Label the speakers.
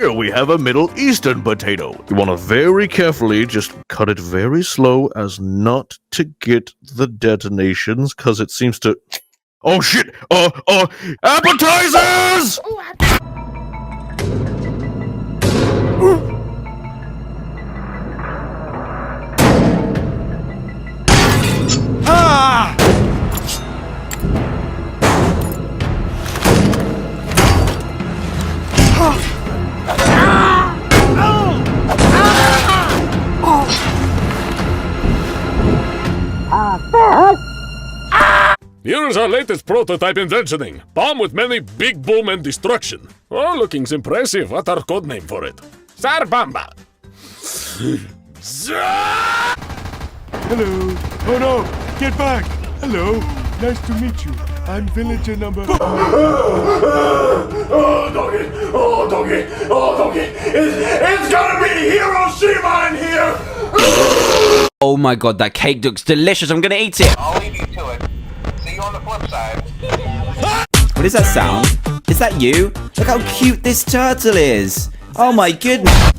Speaker 1: Here we have a Middle Eastern potato. You want to very carefully just cut it very slow as not to get the detonations, because it seems to... Oh shit! Appetizers!
Speaker 2: Ah!
Speaker 3: Here is our latest prototype inventioning. Bomb with many big boom and destruction. Oh, looking impressive. What our code name for it? Sarbamba.
Speaker 2: Hello. Oh no! Get back! Hello. Nice to meet you. I'm villager number...
Speaker 4: Oh, doggy! Oh, doggy! Oh, doggy! It's gonna be Hiroshima in here!
Speaker 5: Oh my god, that cake looks delicious. I'm gonna eat it.
Speaker 6: I'll leave you to it. See you on the flip side.
Speaker 5: What is that sound? Is that you? Look how cute this turtle is. Oh my goodness.